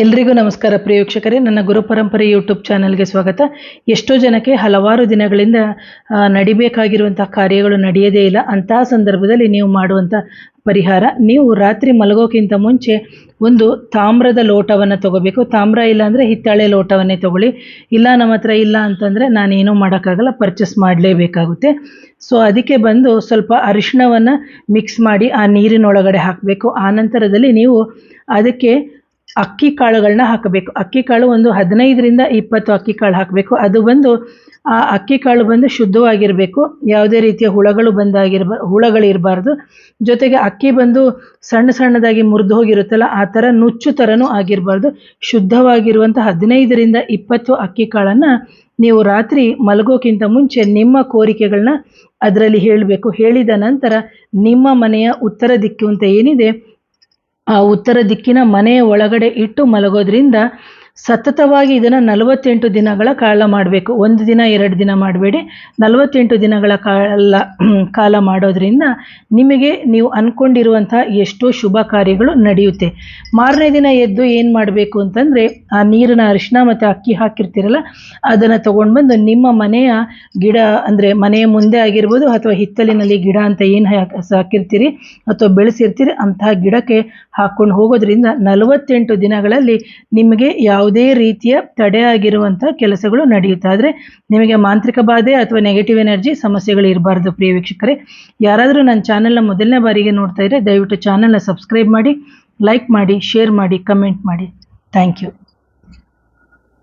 ಎಲ್ರಿಗೂ ನಮಸ್ಕಾರ ಪ್ರಿಯ ವೀಕ್ಷಕರೇ, ನನ್ನ ಗುರು ಪರಂಪರೆ ಯೂಟ್ಯೂಬ್ ಚಾನಲ್ಗೆ ಸ್ವಾಗತ. ಎಷ್ಟೋ ಜನಕ್ಕೆ ಹಲವಾರು ದಿನಗಳಿಂದ ನಡಿಬೇಕಾಗಿರುವಂಥ ಕಾರ್ಯಗಳು ನಡೆಯದೇ ಇಲ್ಲ. ಅಂತಹ ಸಂದರ್ಭದಲ್ಲಿ ನೀವು ಮಾಡುವಂಥ ಪರಿಹಾರ, ನೀವು ರಾತ್ರಿ ಮಲಗೋಕ್ಕಿಂತ ಮುಂಚೆ ಒಂದು ತಾಮ್ರದ ಲೋಟವನ್ನು ತಗೋಬೇಕು. ತಾಮ್ರ ಇಲ್ಲ ಅಂದರೆ ಹಿತ್ತಾಳೆ ಲೋಟವನ್ನೇ ತಗೊಳ್ಳಿ. ಇಲ್ಲ ನಮ್ಮ ಹತ್ರ ಇಲ್ಲ ಅಂತಂದರೆ ನಾನೇನೂ ಮಾಡೋಕ್ಕಾಗಲ್ಲ, ಪರ್ಚೇಸ್ ಮಾಡಲೇಬೇಕಾಗುತ್ತೆ. ಸೊ ಅದಕ್ಕೆ ಬಂದು ಸ್ವಲ್ಪ ಅರಿಶಿಣವನ್ನು ಮಿಕ್ಸ್ ಮಾಡಿ ಆ ನೀರಿನೊಳಗಡೆ ಹಾಕಬೇಕು. ಆ ನಂತರದಲ್ಲಿ ನೀವು ಅದಕ್ಕೆ ಅಕ್ಕಿ ಕಾಳುಗಳನ್ನ ಹಾಕಬೇಕು. ಅಕ್ಕಿ ಕಾಳು ಒಂದು 15ರಿಂದ 20 ಅಕ್ಕಿ ಕಾಳು ಹಾಕಬೇಕು. ಅದು ಬಂದು ಆ ಅಕ್ಕಿ ಕಾಳು ಬಂದು ಶುದ್ಧವಾಗಿರಬೇಕು, ಯಾವುದೇ ರೀತಿಯ ಹುಳಗಳಿರಬಾರ್ದು. ಜೊತೆಗೆ ಅಕ್ಕಿ ಬಂದು ಸಣ್ಣದಾಗಿ ಮುರಿದು ಹೋಗಿರುತ್ತಲ್ಲ, ಆ ಥರ ನುಚ್ಚು ಥರನೂ ಆಗಿರಬಾರ್ದು. ಶುದ್ಧವಾಗಿರುವಂಥ 15ರಿಂದ 20 ಅಕ್ಕಿ ಕಾಳನ್ನು ನೀವು ರಾತ್ರಿ ಮಲಗೋಕ್ಕಿಂತ ಮುಂಚೆ ನಿಮ್ಮ ಕೋರಿಕೆಗಳನ್ನ ಅದರಲ್ಲಿ ಹೇಳಬೇಕು. ಹೇಳಿದ ನಂತರ ನಿಮ್ಮ ಮನೆಯ ಉತ್ತರ ದಿಕ್ಕು ಅಂತ ಏನಿದೆ, ಆ ಉತ್ತರ ದಿಕ್ಕಿನ ಮನೆಯ ಒಳಗಡೆ ಇಟ್ಟು ಮಲಗೋದ್ರಿಂದ ಸತತವಾಗಿ ಇದನ್ನು 48 ದಿನಗಳ ಕಾಲ ಮಾಡಬೇಕು. 1 ದಿನ 2 ದಿನ ಮಾಡಬೇಡಿ, 48 ದಿನಗಳ ಕಾಲ ಮಾಡೋದ್ರಿಂದ ನಿಮಗೆ ನೀವು ಅಂದ್ಕೊಂಡಿರುವಂಥ ಎಷ್ಟೋ ಶುಭ ಕಾರ್ಯಗಳು ನಡೆಯುತ್ತೆ. ಮಾರನೇ ದಿನ ಎದ್ದು ಏನು ಮಾಡಬೇಕು ಅಂತಂದರೆ, ಆ ನೀರಿನ ಅರಿಶಿನ ಮತ್ತು ಅಕ್ಕಿ ಹಾಕಿರ್ತೀರಲ್ಲ, ಅದನ್ನು ತೊಗೊಂಡು ಬಂದು ನಿಮ್ಮ ಮನೆಯ ಗಿಡ ಅಂದರೆ ಮನೆಯ ಮುಂದೆ ಆಗಿರ್ಬೋದು ಅಥವಾ ಹಿತ್ತಲಿನಲ್ಲಿ ಗಿಡ ಅಂತ ಏನು ಹಾಕಿರ್ತೀರಿ ಅಥವಾ ಬೆಳೆಸಿರ್ತೀರಿ ಅಂತಹ ಗಿಡಕ್ಕೆ ಹಾಕ್ಕೊಂಡು ಹೋಗೋದ್ರಿಂದ 48 ದಿನಗಳಲ್ಲಿ ನಿಮಗೆ ಯಾವುದೇ ರೀತಿಯ ತಡೆಯಾಗಿರುವಂಥ ಕೆಲಸಗಳು ನಡೆಯುತ್ತೆ. ಆದರೆ ನಿಮಗೆ ಮಾಂತ್ರಿಕ ಬಾಧೆ ಅಥವಾ ನೆಗೆಟಿವ್ ಎನರ್ಜಿ ಸಮಸ್ಯೆಗಳು ಇರಬಾರ್ದು. ಪ್ರಿಯ ವೀಕ್ಷಕರೇ, ಯಾರಾದರೂ ನನ್ನ ಚಾನಲ್ನ ಮೊದಲನೇ ಬಾರಿಗೆ ನೋಡ್ತಾ ಇದ್ದರೆ ದಯವಿಟ್ಟು ಚಾನಲ್ನ ಸಬ್ಸ್ಕ್ರೈಬ್ ಮಾಡಿ, ಲೈಕ್ ಮಾಡಿ, ಶೇರ್ ಮಾಡಿ, ಕಮೆಂಟ್ ಮಾಡಿ. Thank you.